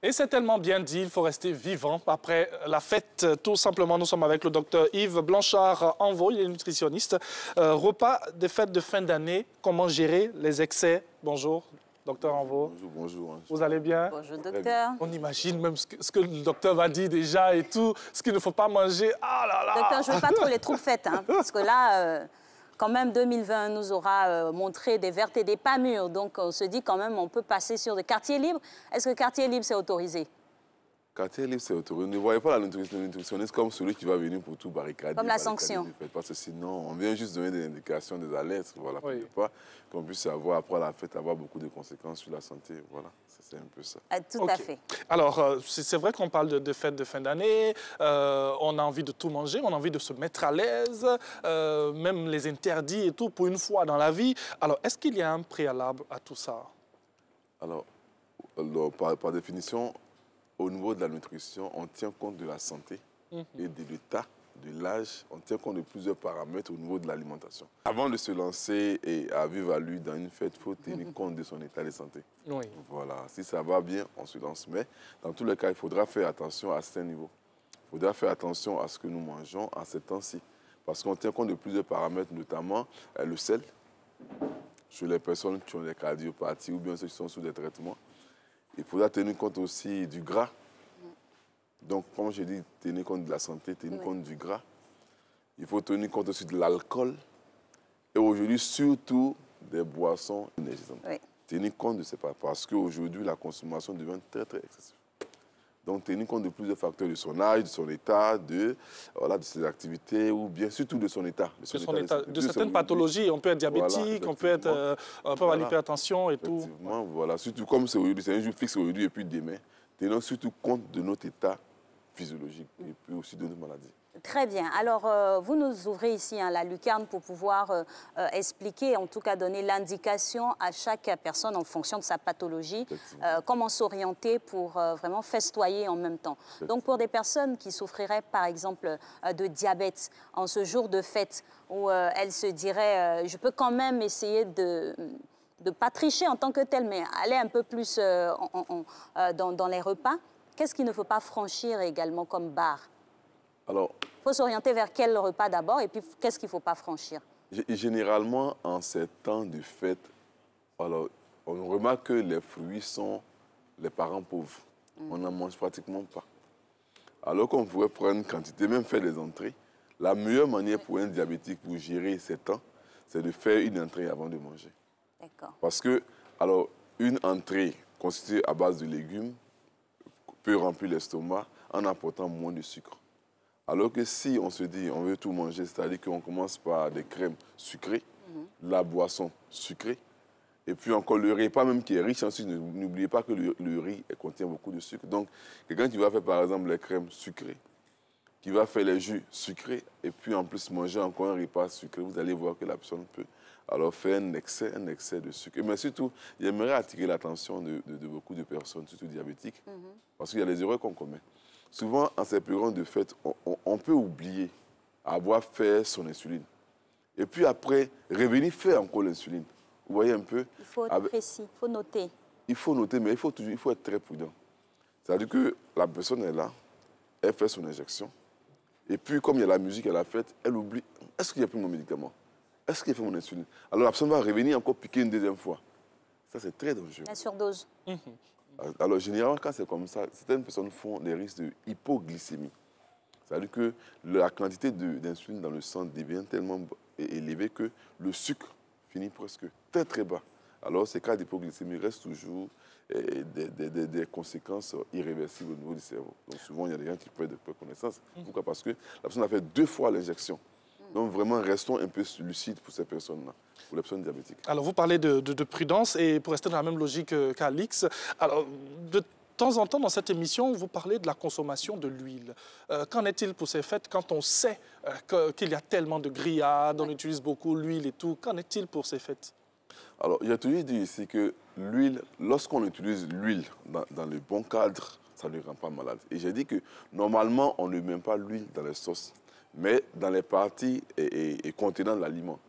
Et c'est tellement bien dit, il faut rester vivant. Après la fête, tout simplement, nous sommes avec le docteur Yves Blanchard-Envaux, il est nutritionniste. Repas des fêtes de fin d'année, comment gérer les excès? Bonjour, docteur Envaux. Bonjour, bonjour. Vous allez bien? Bonjour, docteur. On imagine même ce que le docteur va dire déjà et tout, ce qu'il ne faut pas manger. Ah là là! Docteur, je ne veux pas trop les troupes fêtes, hein, parce que là, quand même, 2020 nous aura montré des vertes et des pas mûres. Donc, on se dit quand même, on peut passer sur des quartiers libres. Est-ce que quartier libre, c'est autorisé? Quartier libre, c'est autorisé. Ne voyez pas la nutritionniste comme celui qui va venir pour tout barricader. Comme la sanction. Parce que sinon, on vient juste donner des indications, des alertes, voilà, pour Oui. ne pas qu'on puisse avoir, après la fête, avoir beaucoup de conséquences sur la santé. Voilà, c'est un peu ça. Tout à fait. Alors, c'est vrai qu'on parle de fêtes de fin d'année, on a envie de tout manger, on a envie de se mettre à l'aise, même les interdits et tout, pour une fois dans la vie. Alors, est-ce qu'il y a un préalable à tout ça? Alors par définition, au niveau de la nutrition, on tient compte de la santé et de l'état, de l'âge. On tient compte de plusieurs paramètres au niveau de l'alimentation. Avant de se lancer et à vivre à lui dans une fête, il faut tenir compte de son état de santé. Oui. Voilà, si ça va bien, on se lance. Mais dans tous les cas, il faudra faire attention à certains niveaux. Il faudra faire attention à ce que nous mangeons à ces temps-ci. Parce qu'on tient compte de plusieurs paramètres, notamment le sel, chez les personnes qui ont des cardiopathies ou bien ceux qui sont sous des traitements. Il faudra tenir compte aussi du gras. Donc, comme je dis, tenir compte de la santé, tenir compte du gras. Il faut tenir compte aussi de l'alcool. Et aujourd'hui, surtout des boissons énergisantes. Oui. Tenir compte de ces parce qu'aujourd'hui, la consommation devient très, très excessive. Donc, tenir compte de plusieurs facteurs de son âge, de son état, de ses activités, ou bien surtout de son état. De certaines pathologies, on peut être diabétique, voilà, on peut être avoir l'hypertension et tout. Effectivement, voilà. Surtout comme c'est aujourd'hui, c'est un jour fixe aujourd'hui et puis demain. Tenons surtout compte de notre état physiologique et puis aussi de nos maladies. Très bien. Alors, vous nous ouvrez ici la lucarne pour pouvoir expliquer, en tout cas donner l'indication à chaque personne en fonction de sa pathologie, comment s'orienter pour vraiment festoyer en même temps. Donc, pour des personnes qui souffriraient, par exemple, de diabète en ce jour de fête, où elles se diraient, je peux quand même essayer de ne pas tricher en tant que tel, mais aller un peu plus dans les repas, qu'est-ce qu'il ne faut pas franchir également comme barre? Alors, il faut s'orienter vers quel repas d'abord et puis qu'est-ce qu'il ne faut pas franchir? Généralement, en ces temps de fête, alors, on remarque que les fruits sont les parents pauvres. On n'en mange pratiquement pas. Alors qu'on pourrait prendre une quantité, même faire des entrées. La meilleure manière pour un diabétique pour gérer ces temps, c'est de faire une entrée avant de manger. D'accord. Parce que, alors, une entrée constituée à base de légumes peut remplir l'estomac en apportant moins de sucre. Alors que si on se dit on veut tout manger, c'est-à-dire qu'on commence par des crèmes sucrées, la boisson sucrée, et puis encore le repas même qui est riche, ensuite n'oubliez pas que le riz contient beaucoup de sucre. Donc quelqu'un qui va faire par exemple les crèmes sucrées, qui va faire les jus sucrés, et puis en plus manger encore un repas sucré, vous allez voir que la personne peut alors faire un excès de sucre. Mais surtout, j'aimerais attirer l'attention de beaucoup de personnes, surtout diabétiques, parce qu'il y a des erreurs qu'on commet. Souvent, en ces périodes de fête, on peut oublier avoir fait son insuline. Et puis après, revenir faire encore l'insuline. Vous voyez un peu? Il faut être précis, il faut noter. Il faut noter, mais il faut être très prudent. C'est-à-dire que la personne est là, elle fait son injection. Et puis, comme il y a la musique à la fête, elle oublie. Est-ce qu'il y a plus mon médicament? Est-ce qu'il a fait mon insuline? Alors la personne va revenir encore piquer une deuxième fois. Ça, c'est très dangereux. La surdose. Alors, généralement, quand c'est comme ça, certaines personnes font des risques de hypoglycémie. C'est-à-dire que la quantité d'insuline dans le sang devient tellement élevée que le sucre finit presque très, très bas. Alors, ces cas d'hypoglycémie restent toujours des conséquences irréversibles au niveau du cerveau. Donc, souvent, il y a des gens qui perdent connaissance. Pourquoi? Parce que la personne a fait 2 fois l'injection. Donc, vraiment, restons un peu lucides pour ces personnes-là, pour les personnes diabétiques. Alors, vous parlez de prudence, et pour rester dans la même logique qu'Alix, alors, de temps en temps, dans cette émission, vous parlez de la consommation de l'huile. Qu'en est-il pour ces fêtes quand on sait qu'il y a tellement de grillades, on utilise beaucoup l'huile et tout? Qu'en est-il pour ces fêtes? Alors, il y a toujours dit ici que l'huile, lorsqu'on utilise l'huile dans le bon cadre, ça ne rend pas malade. Et j'ai dit que normalement, on ne met pas l'huile dans les sauces, mais dans les parties contenant l'aliment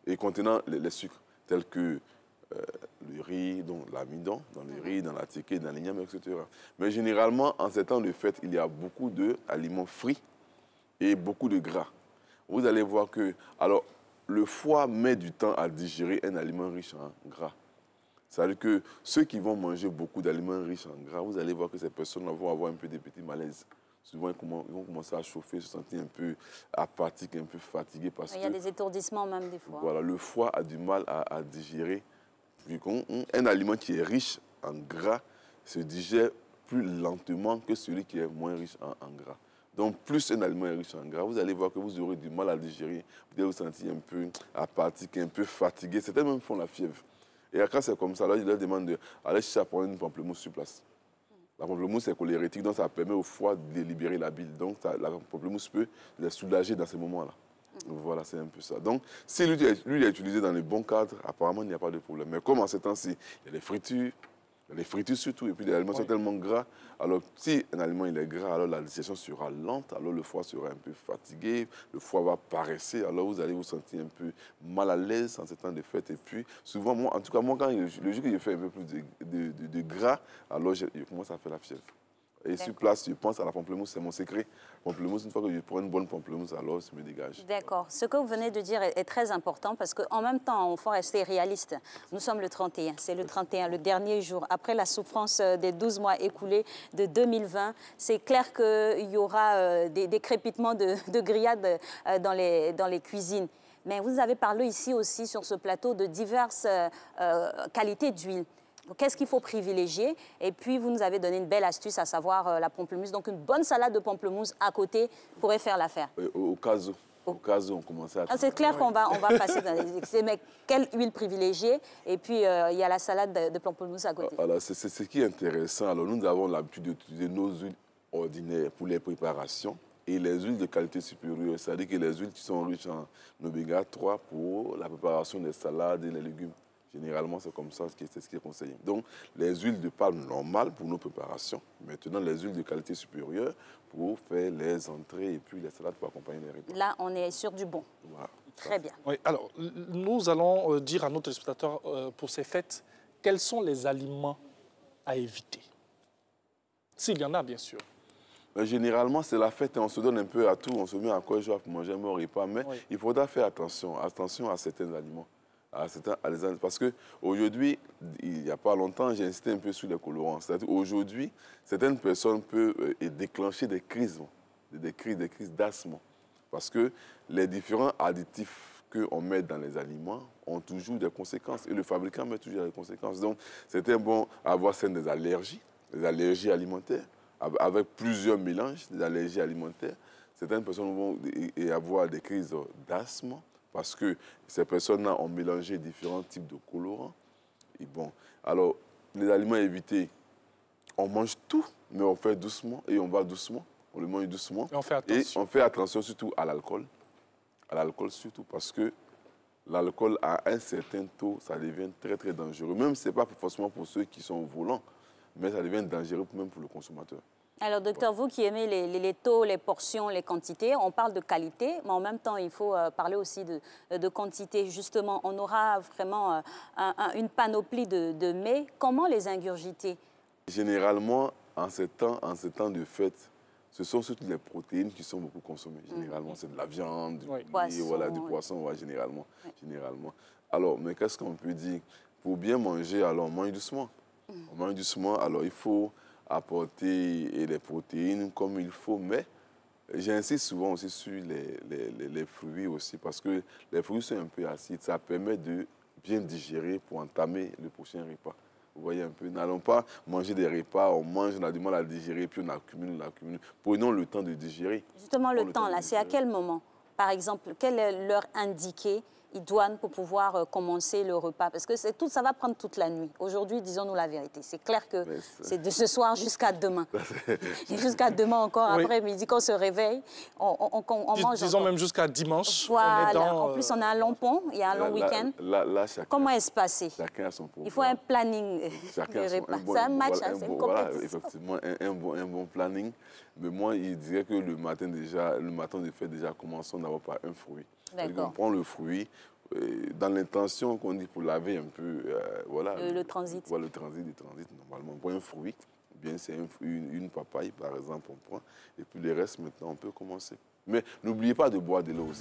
et contenant les sucres, tels que le riz, donc l'amidon, dans le riz, dans la tiquée, dans l'igname, etc. Mais généralement, en ces temps de fête, il y a beaucoup d'aliments frits et beaucoup de gras. Vous allez voir que, alors, le foie met du temps à digérer un aliment riche en gras. C'est-à-dire que ceux qui vont manger beaucoup d'aliments riches en gras, vous allez voir que ces personnes vont avoir un peu de petits malaises. Souvent, ils vont commencer à chauffer, se sentir un peu apathiques, un peu fatigués. Parce il y a des étourdissements même des fois. Voilà, le foie a du mal à digérer. Un aliment qui est riche en gras se digère plus lentement que celui qui est moins riche en gras. Donc, plus un aliment est riche en gras, vous allez voir que vous aurez du mal à digérer. Vous allez vous sentir un peu apathique, un peu fatigué. Certains même font la fièvre. Et quand c'est comme ça, là, je leur demande d'aller chercher à prendre une pamplemousse sur place. La pamplemousse est cholérétique, donc ça permet au foie de libérer la bile. Donc, la pamplemousse peut les soulager dans ces moments-là. Voilà, c'est un peu ça. Donc, si lui est utilisé dans les bons cadres, apparemment, il n'y a pas de problème. Mais comme en ces temps-ci, il y a les fritures surtout, et puis les aliments sont tellement gras. Alors, si un aliment il est gras, alors la digestion sera lente, alors le foie sera un peu fatigué, le foie va paresser, alors vous allez vous sentir un peu mal à l'aise en ces temps de fête. Et puis, souvent, moi, en tout cas, moi, quand le jour que je fais un peu plus de gras, alors je commence à faire la fièvre. Et sur place, je pense à la pamplemousse, c'est mon secret. Pamplemousse, une fois que je prends une bonne pamplemousse, alors je me dégage. D'accord. Ce que vous venez de dire est très important parce qu'en même temps, il faut rester réaliste. Nous sommes le 31, c'est le 31, le dernier jour. Après la souffrance des 12 mois écoulés de 2020, c'est clair qu'il y aura des crépitements de grillades dans les cuisines. Mais vous avez parlé ici aussi sur ce plateau de diverses qualités d'huile. Qu'est-ce qu'il faut privilégier? Et puis, vous nous avez donné une belle astuce, à savoir la pamplemousse. Donc, une bonne salade de pamplemousse à côté pourrait faire l'affaire. Au cas où, on commençait à... C'est clair qu'on va passer dans les excès, mais quelle huile privilégier? Et puis, il y a la salade de pamplemousse à côté. Alors, c'est ce qui est intéressant. Alors, nous avons l'habitude d'utiliser nos huiles ordinaires pour les préparations et les huiles de qualité supérieure, c'est-à-dire que les huiles qui sont riches en oméga 3 pour la préparation des salades et les légumes. Généralement, c'est comme ça, c'est ce qui est conseillé. Donc, les huiles de palme normales pour nos préparations. Maintenant, les huiles de qualité supérieure pour faire les entrées et puis les salades pour accompagner les repas. Là, on est sur du bon. Voilà. Très bien. Oui, alors, nous allons dire à nos téléspectateurs pour ces fêtes, quels sont les aliments à éviter? S'il y en a, bien sûr. Mais généralement, c'est la fête et on se donne un peu à tout. On se met à quoi je pour manger un bon repas. Mais il faudra faire attention à certains aliments. Parce qu'aujourd'hui, il n'y a pas longtemps, j'ai insisté un peu sur les colorants. C'est-à-dire aujourd'hui, certaines personnes peuvent déclencher des crises d'asthme. Parce que les différents additifs qu'on met dans les aliments ont toujours des conséquences. Et le fabricant met toujours des conséquences. Donc, c'était bon d'avoir des allergies alimentaires, avec plusieurs mélanges d'allergies alimentaires. Certaines personnes vont avoir des crises d'asthme. Parce que ces personnes-là ont mélangé différents types de colorants. Et bon, alors, les aliments à éviter, on mange tout, mais on fait doucement et on va doucement. On le mange doucement. Et on fait attention. Et on fait attention surtout à l'alcool. À l'alcool surtout parce que l'alcool, à un certain taux, ça devient très, très dangereux. Même si ce n'est pas forcément pour ceux qui sont au volant, mais ça devient dangereux même pour le consommateur. Alors, docteur, vous qui aimez les taux, les portions, les quantités, on parle de qualité, mais en même temps, il faut parler aussi de quantité. Justement, on aura vraiment une panoplie de mets. Comment les ingurgiter? Généralement, en ces temps de fête, ce sont surtout les protéines qui sont beaucoup consommées. Généralement, c'est de la viande, du poulet, voilà, du poisson, ouais, généralement. Alors, mais qu'est-ce qu'on peut dire? Pour bien manger, alors on mange doucement. On mange doucement, alors il faut apporter les protéines comme il faut, mais j'insiste souvent aussi sur les fruits aussi, parce que les fruits sont un peu acides, ça permet de bien digérer pour entamer le prochain repas. Vous voyez un peu, n'allons pas manger des repas, on mange, on a du mal à digérer, puis on accumule. Prenons le temps de digérer. Justement, le temps, là, c'est à quel moment? Par exemple, quelle est l'heure indiquée idoine pour pouvoir commencer le repas? Parce que ça va prendre toute la nuit. Aujourd'hui, disons-nous la vérité. C'est clair que c'est de ce soir jusqu'à demain. Jusqu'à demain encore, après-midi, quand on se réveille, on mange. Disons encore. Même jusqu'à dimanche. Voilà. En plus, on a un long pont, il y a un long week-end. Comment espacer? Chacun a son programme. Il faut un planning de repas. C'est un match, c'est une compétition. Voilà, effectivement, un bon planning. Mais moi, il dirait que le matin de fête, déjà, commençons d'abord par un fruit. On prend le fruit, dans l'intention qu'on dit pour laver un peu, voilà. Le transit. Voilà, le transit, normalement. Pour un fruit, bien c'est une papaye, par exemple, on prend. Et puis le reste, maintenant, on peut commencer. Mais n'oubliez pas de boire de l'eau aussi.